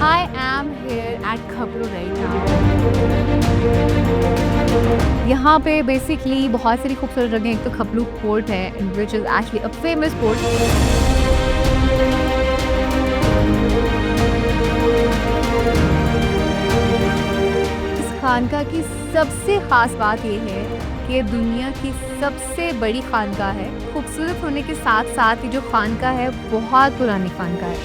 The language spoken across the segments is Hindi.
I am here at खपलू right now. यहाँ पे बेसिकली बहुत सारी खूबसूरत जगह, एक तो खपलू पोर्ट है which is actually a famous port. इस खानका की सबसे ख़ास बात ये है कि दुनिया की सबसे बड़ी खानका है. खूबसूरत होने के साथ साथ ये जो खानका है बहुत पुरानी खानका है.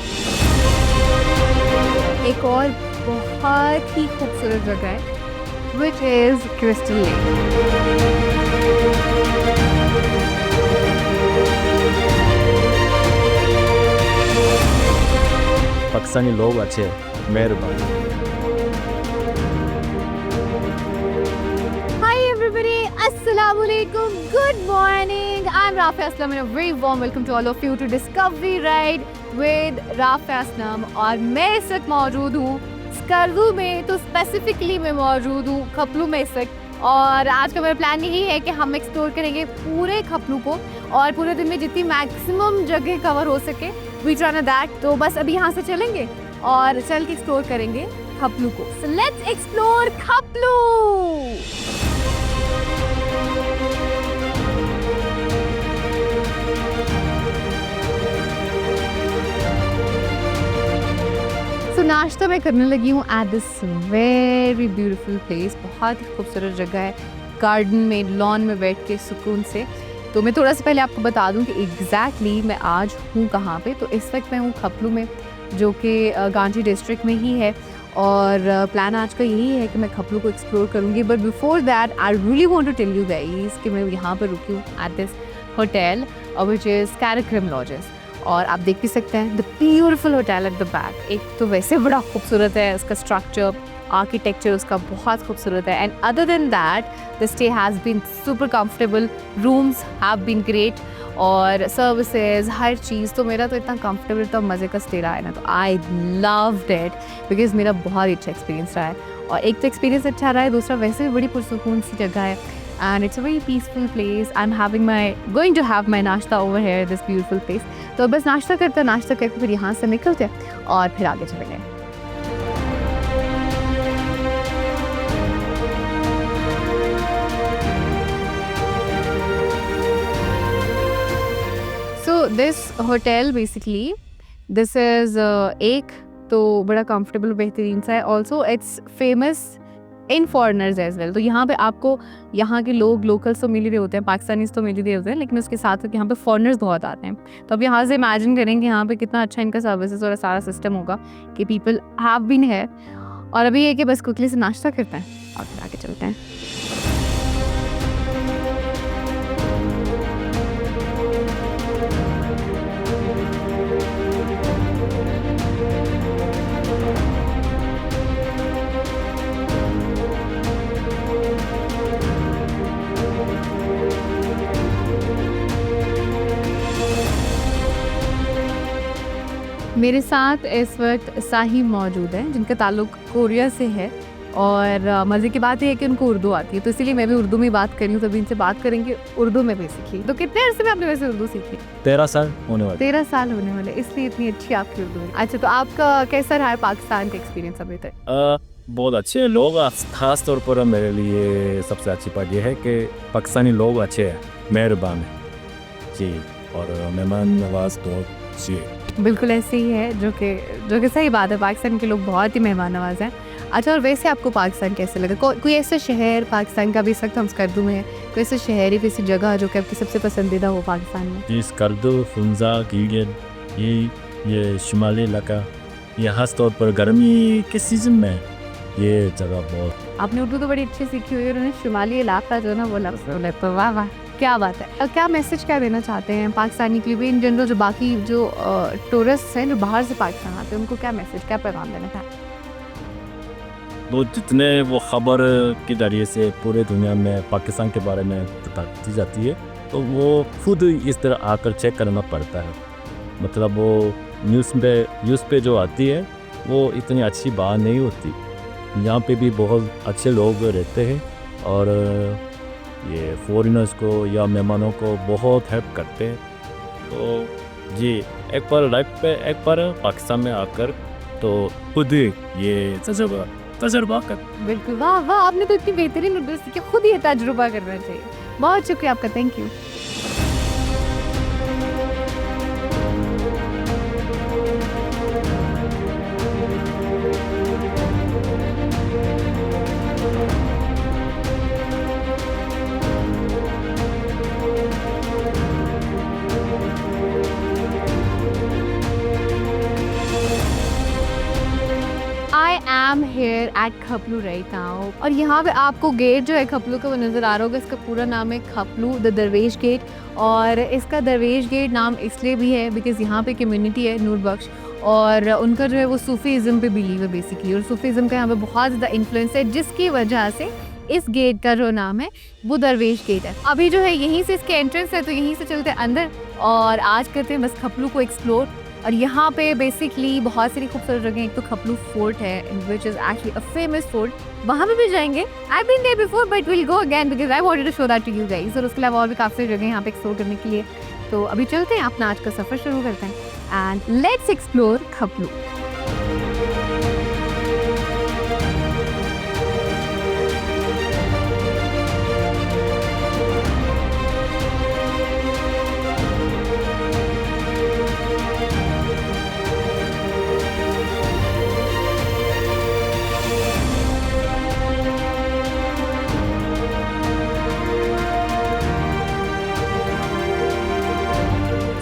एक और बहुत ही खूबसूरत जगह है which is crystal lake. Pakistani लोग अच्छे हैं, मेहरबान. Hi everybody, Assalamu alaikum, good morning. I'm Rafi Aslam and a very warm welcome to all of you to Discovery Ride with Rafi Aslam. और मैं इस वक्त मौजूद हूँ स्कर्दू में, तो स्पेसिफिकली मैं मौजूद हूँ खपलू में इस वक्त. और आज का मेरा प्लान यही है कि हम एक्सप्लोर करेंगे पूरे खपलू को और पूरे दिन में जितनी मैक्सिमम जगह कवर हो सके वी ट्राई दैट. तो बस अभी यहाँ से चलेंगे और चल के एक्सप्लोर करेंगे खपलू को. So let's explore Khaplu. तो नाश्ता मैं करने लगी हूँ at this very beautiful place. बहुत ही खूबसूरत जगह है, गार्डन में लॉन में बैठ के सुकून से. तो मैं थोड़ा सा पहले आपको बता दूँ कि एग्जैक्टली मैं आज हूँ कहाँ पे. तो इस वक्त मैं हूँ खपलू में, जो कि गांधी डिस्ट्रिक्ट में ही है. और प्लान आज का यही है कि मैं खपलू को एक्सप्लोर करूँगी. But before that I really want to tell you guys कि मैं यहाँ पर रुकी हूँ at this hotel which is Karakoram lodges. और आप देख भी सकते हैं the beautiful hotel at the back. एक तो वैसे बड़ा खूबसूरत है, इसका स्ट्रक्चर आर्किटेक्चर उसका बहुत खूबसूरत है. And other than that the stay has been super comfortable, rooms have been great और सर्विसेज हर चीज़. तो मेरा तो इतना कंफर्टेबल, इतना मज़े का स्टे रहा है ना, तो आई लव्ड इट बिकॉज मेरा बहुत अच्छा एक्सपीरियंस रहा है. और एक तो एक्सपीरियंस अच्छा रहा है, दूसरा वैसे भी बड़ी पुरसुकून सी जगह है. And it's a very peaceful place. I'm going to have my नाश्ता over here, this beautiful place. तो बस नाश्ता करके फिर यहाँ से निकलते हैं और फिर आगे चलेंगे. So this hotel basically, this is एक तो बड़ा comfortable बेहतरीन सा है. Also it's famous in foreigners as well. तो यहाँ पे आपको यहाँ के लोग लोकल्स तो मिल ही रहे होते हैं, पाकिस्तानीज तो मिल ही रहे होते हैं, लेकिन उसके साथ साथ यहाँ पे फॉरनर्स बहुत आते हैं. तो अब यहाँ से इमेजिन करेंगे यहाँ पे कितना अच्छा इनका सर्विसेज और सारा सिस्टम होगा कि पीपल हैव बीन है. और अभी ये कि बस क्विकली से नाश्ता करते हैं और फिर आगे चलते हैं. मेरे साथ इस वक्त साहिब मौजूद हैं जिनका ताल्लुक कोरिया से है. और मज़े की बात यह है कि उनको उर्दू आती है, तो इसीलिए मैं भी उर्दू में बात कर रही हूँ. तभी इनसे बात करेंगे उर्दू में बेसिकली. तो कितने अर्से में आपने वैसे उर्दू सीखी? 13 साल होने वाले. 13 साल होने वाले, इसलिए इतनी अच्छी आपकी उर्दू है. अच्छा, तो आपका कैसा रहा है पाकिस्तान का एक्सपीरियंस अभी तक? बहुत अच्छे लोग. खास तौर पर मेरे लिए सबसे अच्छी बात यह है कि पाकिस्तानी लोग अच्छे हैं, मेहरबान हैं जी, और मेहमान नवाज तो जी बिल्कुल ऐसे ही है, जो कि सही बात है. पाकिस्तान के लोग बहुत ही मेहमान नवाज हैं. अच्छा, और वैसे आपको पाकिस्तान कैसे लगा? कोई ऐसा शहर पाकिस्तान का भी इस वक्त हम स्कर्दू में है, कोई ऐसा शहर या ऐसी जगह जो कि आपकी सबसे पसंदीदा हो पाकिस्तान में? जी, स्कर्दू, फुंजा, गिलियन, ये शुमाली इलाका, ये खास तौर पर गर्मी के सीज़न में ये जगह बहुत. आपने उर्दू तो बड़ी अच्छी सीखी हुई है, उन्होंने शुमाली इलाका जो ना बोला, तो वाह वाह क्या बात है. क्या मैसेज क्या देना चाहते हैं पाकिस्तानी के लिए इन जनरल, जो बाकी जो टूरिस्ट हैं जो बाहर से पाकिस्तान आते हैं, उनको क्या मैसेज, क्या पैगाम देना चाहते हैं? वो जितने वो ख़बर के ज़रिए से पूरे दुनिया में पाकिस्तान के बारे में बताती जाती है, तो वो खुद इस तरह आकर चेक करना पड़ता है. मतलब वो न्यूज़ पे जो आती है वो इतनी अच्छी बात नहीं होती. यहाँ पे भी बहुत अच्छे लोग रहते हैं और ये फॉरेनर्स को या मेहमानों को बहुत हेल्प करते हैं. तो जी, एक बार लाइफ पे एक बार पाकिस्तान में आकर तो खुद ये तजुर्बा कर। बिल्कुल, वाह वाह, आपने तो इतनी बेहतरीन उर्दू सीखी, खुद ये तजुर्बा करना चाहिए। बहुत शुक्रिया आपका, thank you. I am here at Khaplu right now, और यहाँ पे आपको गेट जो है खपलू का वो नज़र आ रहा होगा। इसका पूरा नाम है खपलू द दरवेश गेट, और इसका दरवेश गेट नाम इसलिए भी है बिकॉज़ यहाँ पे कम्युनिटी है नूर बख्श, और उनका जो है वो सूफीज़म पे बिलीव है बेसिकली, और सूफीज़म का यहाँ पे बहुत ज़्यादा इन्फ्लुएंस है, जिसकी वजह से इस गेट का जो नाम है वो दरवेश गेट है। अभी जो है यहीं से इसके एंट्रेंस है, तो यहीं से चलते हैं अंदर और आज करते हैं बस खपलू को एक्सप्लोर। और यहाँ पे बेसिकली बहुत सारी खूबसूरत जगह, एक तो खपलू फोर्ट है which is actually a famous fort, वहाँ पे भी जाएंगे। I been there before but will go again because I wanted to show that to you guys. और उसके अलावा और भी काफ़ी सारी जगह यहाँ पे एक्सप्लोर करने के लिए, तो अभी चलते हैं, अपना आज का सफ़र शुरू करते हैं एंड लेट्स एक्सप्लोर खपलू।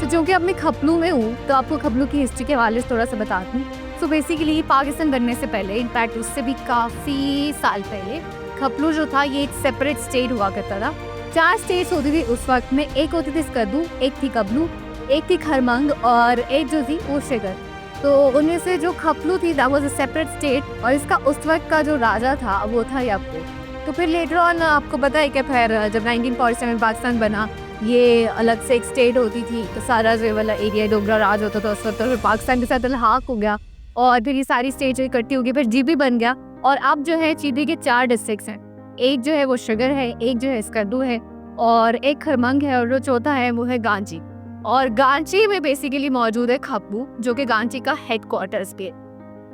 क्योंकि अब मैं खपलू में हूँ तो आपको खपलू की हिस्ट्री के हवाले से थोड़ा सा बताती हूँ। सो बेसिकली पाकिस्तान बनने से पहले, इनफैक्ट उससे भी काफ़ी साल पहले, खपलू जो था ये एक सेपरेट स्टेट हुआ करता था। 4 स्टेट्स होती थी उस वक्त में, एक होती थी स्कर्दू, एक थी कबलू, एक थी खरमंग और एक जो थी वो शिगर। तो उनमें से जो खपलू थी that was a separate state, और इसका उस वक्त का जो राजा था वो था याकूब। तो फिर लेटर ऑन आपको पता है कि फिर जब 1947 पाकिस्तान बना, ये अलग से एक स्टेट होती थी, तो सारा जो वाला एरिया डोगरा राज होता था उस वक्त, फिर पाकिस्तान के साथ इल्हाक हो गया और फिर ये सारी स्टेट इकट्ठी हो गई, फिर जीबी बन गया। और अब जो है चीदी के 4 डिस्ट्रिक्ट्स हैं, एक जो है वो शिगर है, एक जो है स्कर्दू है और एक खरमंग है, और जो चौथा है वो है गांची। और गांची में बेसिकली मौजूद है खपलू, जो कि गांची का हेड क्वार्टर्स भी है,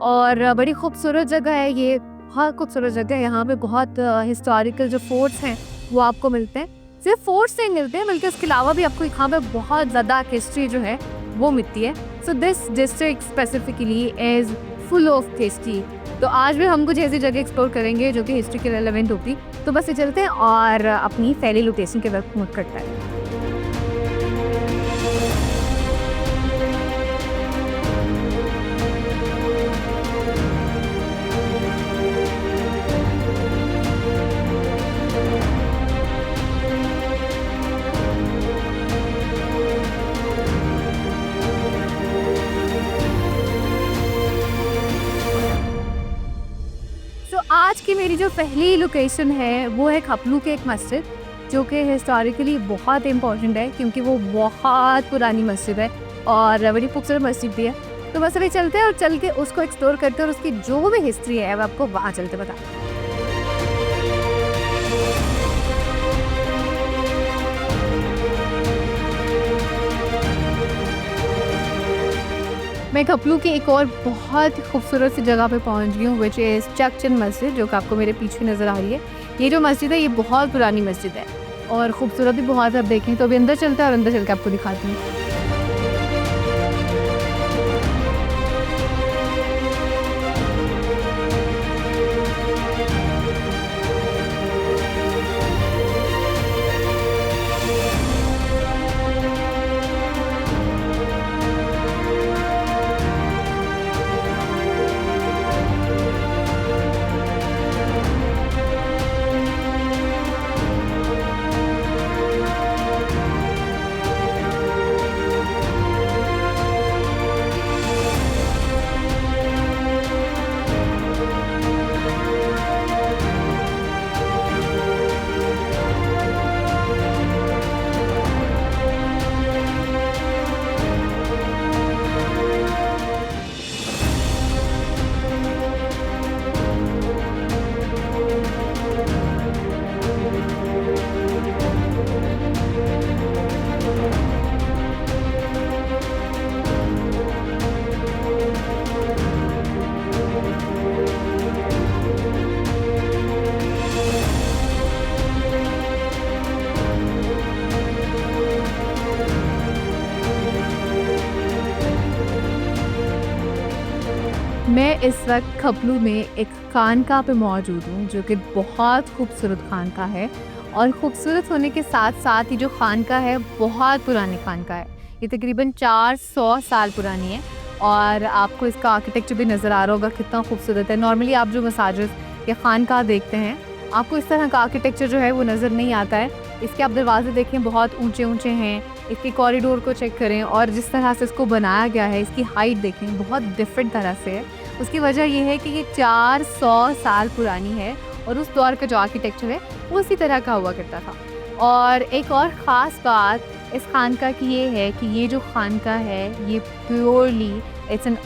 और बड़ी खूबसूरत जगह है ये, बहुत खूबसूरत जगह है। यहाँ पे बहुत हिस्टोरिकल जो फोर्ट्स हैं वो आपको मिलते हैं, सिर्फ फोर्ट्स से मिलते हैं बल्कि उसके अलावा भी आपको यहाँ पे बहुत ज़्यादा हिस्ट्री जो है वो मिलती है। So this district specifically is full of history. तो आज भी हम कुछ ऐसी जगह एक्सप्लोर करेंगे जो कि हिस्ट्री के रेलेवेंट होती। तो बस ये चलते हैं और अपनी पहली लोकेशन के वक्त मूव करता है। आज की मेरी जो पहली लोकेशन है वो है खपलू के एक मस्जिद, जो कि हिस्टोरिकली बहुत इम्पॉर्टेंट है क्योंकि वो बहुत पुरानी मस्जिद है और बड़ी खूबसूरत मस्जिद भी है। तो बस अभी चलते हैं और चल के उसको एक्सप्लोर करते हैं और उसकी जो भी हिस्ट्री है वो आपको वहाँ चलते बता। मैं खपलू की एक और बहुत खूबसूरत सी जगह पे पहुंच गई हूँ विच इज़ चकचंद मस्जिद, जो कि आपको मेरे पीछे नज़र आ रही है। ये जो मस्जिद है ये बहुत पुरानी मस्जिद है और ख़ूबसूरत भी बहुत है। आप देखें तो अभी अंदर चलते हैं और अंदर चल के आपको दिखाती हूँ। मैं इस वक्त खपलू में एक खानका पे मौजूद हूँ जो कि बहुत खूबसूरत खानका है और ख़ूबसूरत होने के साथ साथ ही जो खानका है बहुत पुरानी खानका है। ये तकरीबन 400 साल पुरानी है और आपको इसका आर्किटेक्चर भी नज़र आ रहा होगा कितना खूबसूरत है। नॉर्मली आप जो मसाजिद या खानका देखते हैं आपको इस तरह का आर्किटेक्चर जो है वो नज़र नहीं आता है। इसके आप दरवाजे देखें बहुत ऊंचे ऊंचे हैं, इसके कॉरिडोर को चेक करें और जिस तरह से इसको बनाया गया है इसकी हाइट देखें बहुत डिफरेंट तरह से है। उसकी वजह ये है कि ये 400 साल पुरानी है और उस दौर का जो आर्किटेक्चर है वो उसी तरह का हुआ करता था। और एक और ख़ास बात इस खानका की ये है कि ये जो खानका है ये प्योरली इट्स एन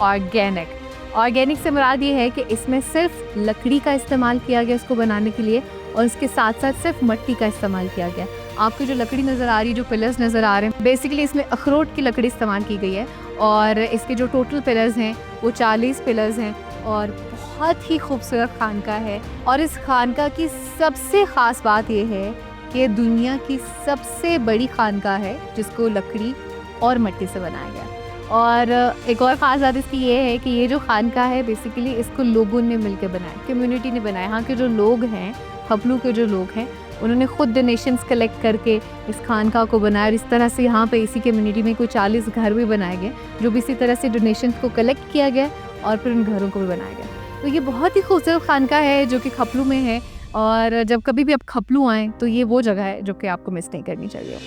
ऑर्गेनिक से मुराद ये है कि इसमें सिर्फ लकड़ी का इस्तेमाल किया गया इसको बनाने के लिए और इसके साथ साथ सिर्फ मिट्टी का इस्तेमाल किया गया। आपको जो लकड़ी नज़र आ रही है, जो पिलर्स नज़र आ रहे हैं, बेसिकली इसमें अखरोट की लकड़ी इस्तेमाल की गई है और इसके जो टोटल पिलर्स हैं वो 40 पिलर्स हैं और बहुत ही खूबसूरत खानका है। और इस खानका की सबसे ख़ास बात यह है कि दुनिया की सबसे बड़ी खानका है जिसको लकड़ी और मिट्टी से बनाया गया। और एक और ख़ास बात इसकी ये है कि ये जो खानका है बेसिकली इसको लोगों ने मिलकर बनाया, कम्युनिटी ने बनाया। यहाँ के जो लोग हैं, खपलू के जो लोग हैं, उन्होंने ख़ुद डोनेशंस कलेक्ट करके इस खानका को बनाया और इस तरह से यहाँ पे इसी कम्युनिटी में कोई 40 घर भी बनाए गए जो भी इसी तरह से डोनेशंस को कलेक्ट किया गया और फिर उन घरों को भी बनाया गया। तो ये बहुत ही खूबसूरत खानका है जो कि खपलू में है और जब कभी भी आप खपलू आएँ तो ये वो जगह है जो कि आपको मिस नहीं करनी चाहिए।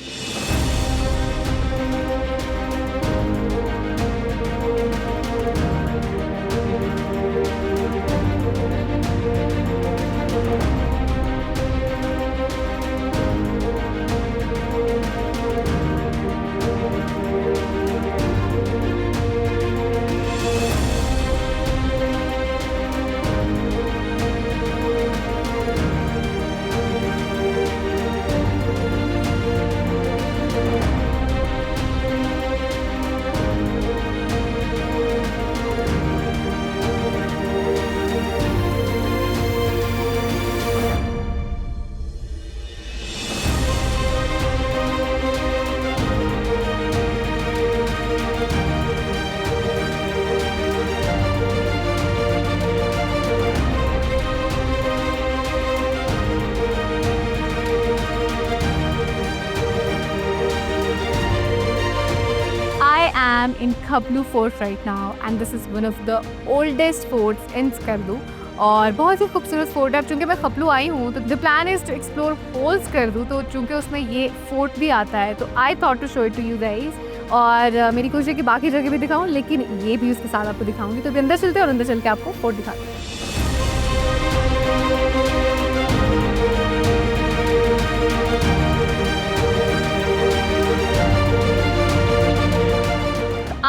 I'm in Khaplu Fort right now and this is one of the oldest forts in Skardu और बहुत ही खूबसूरत फोर्ट है। अब चूँकि मैं खपलू आई हूँ तो the plan is to explore whole Skardu, तो चूँकि उसमें ये फोर्ट भी आता है तो I thought to show it to you guys. और मेरी कोशिश है कि बाकी जगह भी दिखाऊँ लेकिन ये भी उसके साथ आपको दिखाऊंगी। तो अभी अंदर चलते हैं और अंदर चल के आपको फोर्ट दिखाते हैं।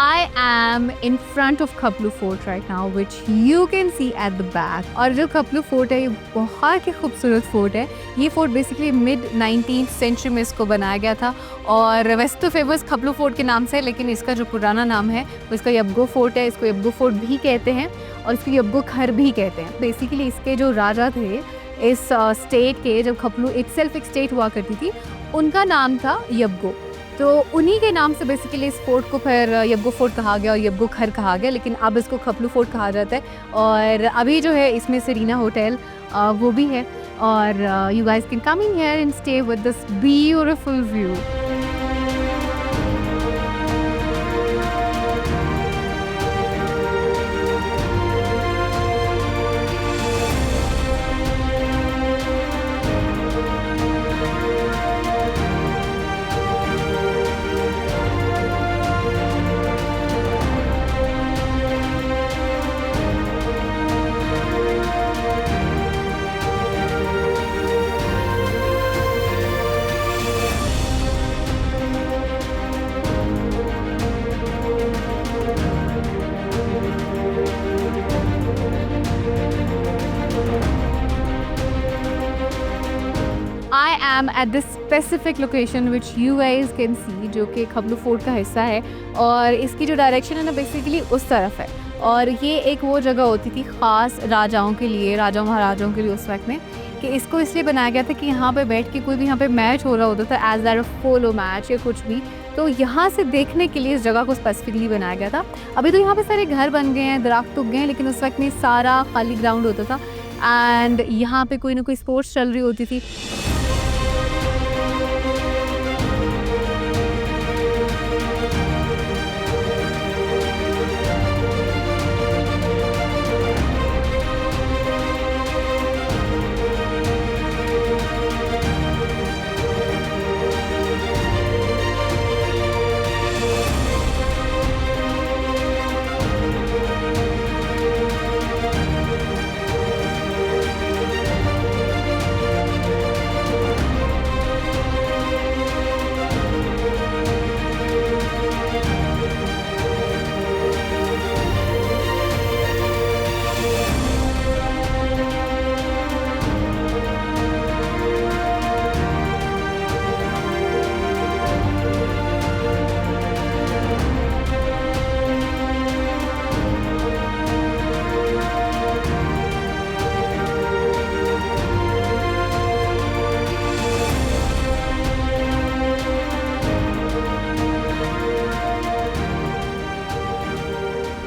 I am in front of Khaplu Fort right now, which you can see at the back. और जो खपलू फोर्ट है ये बहुत ही खूबसूरत फोर्ट है। ये fort basically mid 19th century में इसको बनाया गया था और वैसे तो फेमस खपलू फोर्ट के नाम से है लेकिन इसका जो पुराना नाम है वो इसका यबगो फोर्ट है। इसको यबगो फोर्ट भी कहते हैं और इसको यबगो खर भी कहते हैं। बेसिकली इसके जो राजा थे इस स्टेट के, जब खपलू इटसेल्फ एक स्टेट हुआ करती थी, उनका नाम था यबगो। तो उन्हीं के नाम से बेसिकली इस फोर्ट को फिर यबगो फोर्ट कहा गया और यबगो खर कहा गया, लेकिन अब इसको खपलू फोर्ट कहा जाता है। और अभी जो है इसमें सेरीना होटल वो भी है और you guys can come in here and stay with this beautiful view. I am at this specific location which you guys can see, जो कि खपलू फोर्ट का हिस्सा है और इसकी जो डायरेक्शन है ना बेसिकली उस तरफ है। और ये एक वो जगह होती थी ख़ास राजाओं के लिए, राजा महाराजाओं के लिए उस वक्त में कि इसको इसलिए बनाया गया था कि यहाँ पे बैठ के कोई भी यहाँ पे मैच हो रहा होता था एज दैट पोलो मैच या कुछ भी, तो यहाँ से देखने के लिए इस जगह को स्पेसिफिकली बनाया गया था। अभी तो यहाँ पे सारे घर बन गए हैं, दरख्त उग गए हैं, लेकिन उस वक्त में सारा खाली ग्राउंड होता था एंड यहाँ पे कोई ना कोई स्पोर्ट्स चल रही होती थी।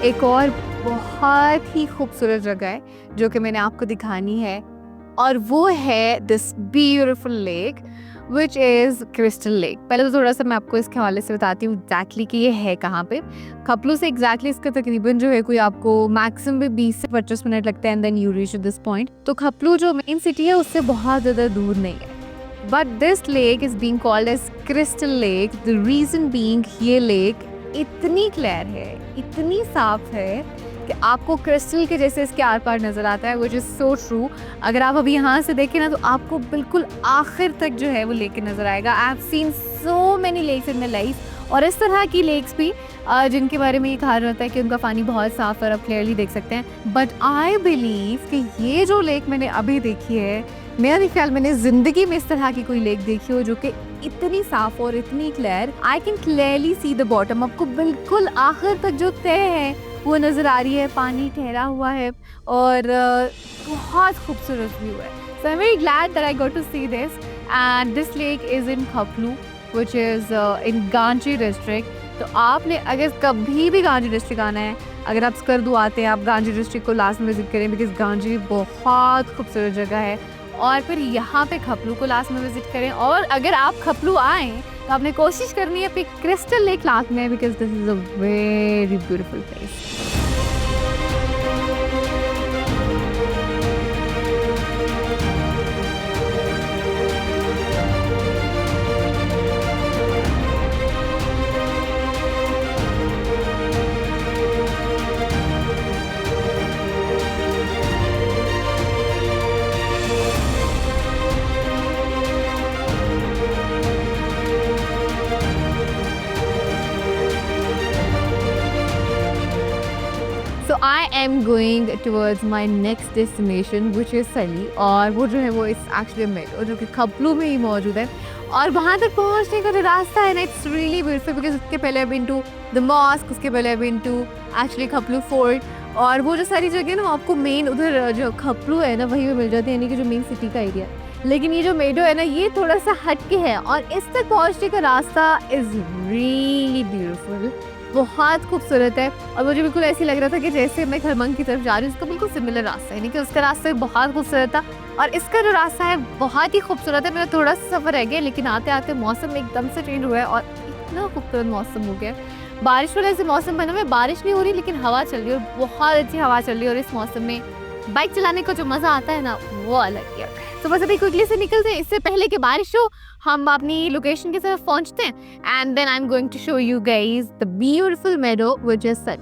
एक और बहुत ही खूबसूरत जगह है जो कि मैंने आपको दिखानी है, और वो है this beautiful lake which is crystal lake. पहले तो थोड़ा सा मैं आपको इसके हवाले से बताती हूँ एग्जैक्टली कि ये है कहाँ पे। खपलू से एग्जैक्टली इसका तकरीबन जो है कोई आपको मैक्सिमम भी 20 से 25 मिनट लगता है and then you reach this point. तो खपलू जो मेन सिटी है उससे बहुत ज़्यादा दूर नहीं है, but this lake is being called as crystal lake. The reason being ये लेक इतनी क्लियर है, इतनी साफ है कि आपको क्रिस्टल के जैसे इसके आर पार नज़र आता है, विच इज़ सो ट्रू। अगर आप अभी यहाँ से देखें ना तो आपको बिल्कुल आखिर तक जो है वो लेक नज़र आएगा। I have seen so many lakes in my life, और इस तरह की लेक्स भी जिनके बारे में ये कहा जाता है कि उनका पानी बहुत साफ है, आप क्लियरली देख सकते हैं। बट आई बिलीव कि ये जो लेक मैंने अभी देखी है, मेरा नहीं ख्याल मैंने ज़िंदगी में इस तरह की कोई लेक देखी हो जो कि इतनी साफ और इतनी clear. I can clearly see the bottom, आपको बिल्कुल आखिर तक जो तय है वो नज़र आ रही है, पानी ठहरा हुआ है और बहुत खूबसूरत व्यू है। So I am very glad that I got to see this, and this lake is in Khaplu which is in Ghanche district. तो आपने अगर कभी भी गांजी डिस्ट्रिक्ट आना है, अगर आप स्कर्दू आते हैं, आप गांजी डिस्ट्रिक्ट को लास्ट में विजिट करें, बिकॉज गांजी बहुत खूबसूरत जगह है। और फिर यहाँ पे खपलू को लास्ट में विजिट करें, और अगर आप खपलू आएँ तो आपने कोशिश करनी है फिर क्रिस्टल लेक लास्ट में, because this is a very beautiful place. So I am going towards my next destination which is Sali, और वो जो है वो इस एक्चुअली मेट्रो जो कि खपलू में ही मौजूद है, और वहाँ तक पहुँचने का जो रास्ता है ना, इट्स रियली ब्यूटीफुल बिकॉज उसके पहले I been to the mosque, उसके पहले I been to actually Khaplu fort, और वो जो सारी जगह ना आपको मेन उधर जो खपलू है ना वहीं पे मिल जाती है, यानी कि जो मेन सिटी का एरिया। लेकिन ये जो मेडो है ना ये थोड़ा सा हटके है, और इस तक पहुँचने का रास्ता इज़ रियली ब्यूटीफुल, बहुत खूबसूरत है। और मुझे बिल्कुल ऐसी लग रहा था कि जैसे मैं खरमंग की तरफ जा रही हूँ, उसका बिल्कुल सिमिलर रास्ता है, यानी कि उसका रास्ता बहुत खूबसूरत था और इसका जो रास्ता है बहुत ही खूबसूरत है। मेरा थोड़ा सा सफ़र रह गया, लेकिन आते आते मौसम एकदम से चेंज हुआ है और इतना खूबसूरत मौसम हो गया। बारिश वाला ऐसे मौसम बना हुआ है, बारिश नहीं हो रही लेकिन हवा चल रही है, और बहुत अच्छी हवा चल रही है, और इस मौसम में बाइक चलाने का जो मज़ा आता है ना वो अलग ही है। तो बस अभी क्विकली से निकलते हैं, इससे पहले कि बारिश हो हम अपनी लोकेशन की तरफ पहुंचते हैं, and then I am going to show you guys the beautiful meadow which is such.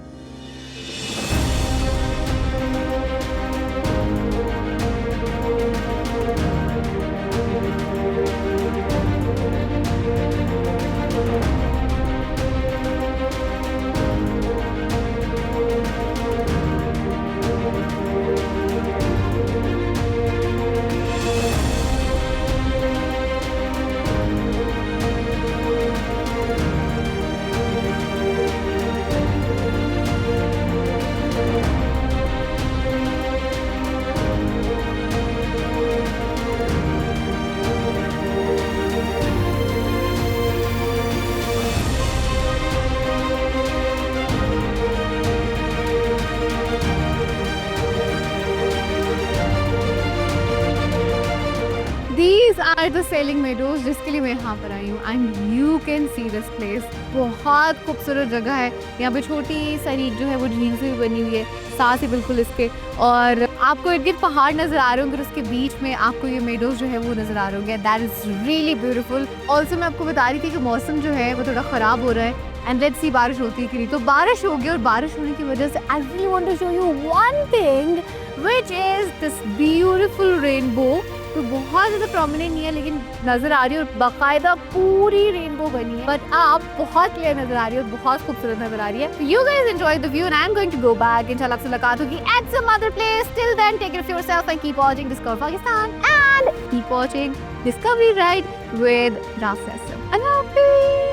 Are the selling meadows जिसके लिए मैं यहाँ पर आई हूँ and you can see this place. बहुत खूबसूरत जगह है। यहाँ पे छोटी सारी जो है वो झील से भी बनी हुई है साथ ही बिल्कुल इसके, और आपको इर्द गिर्द पहाड़ नजर आ रहे होंगे और उसके बीच में आपको ये मेडोज जो है वो नजर आ रहे होंगे। That is really beautiful. Also मैं आपको बता रही थी कि मौसम जो है वो थोड़ा ख़राब हो रहा है एंड लेट्स सी बारिश होती है कि नहीं। तो बारिश होगी और बारिश होने की वजह से I really want to show you one thing which is this beautiful rainbow. तो बहुत ज़्यादा प्रोमिनेंट नहीं है लेकिन नज़र आ रही है और बाकायदा पूरी रेनबो बनी है, बट आप बहुत क्लियर नज़र आ रही है और बहुत खूबसूरत नज़र आ रही है। You guys enjoy the view and I am going to go back. इंशाल्लाह आपसे मुलाकात होगी at some other place. Till then take care of yourself and keep watching discover Pakistan and keep watching discovery ride with Rafael. अल्लाह हाफिज़।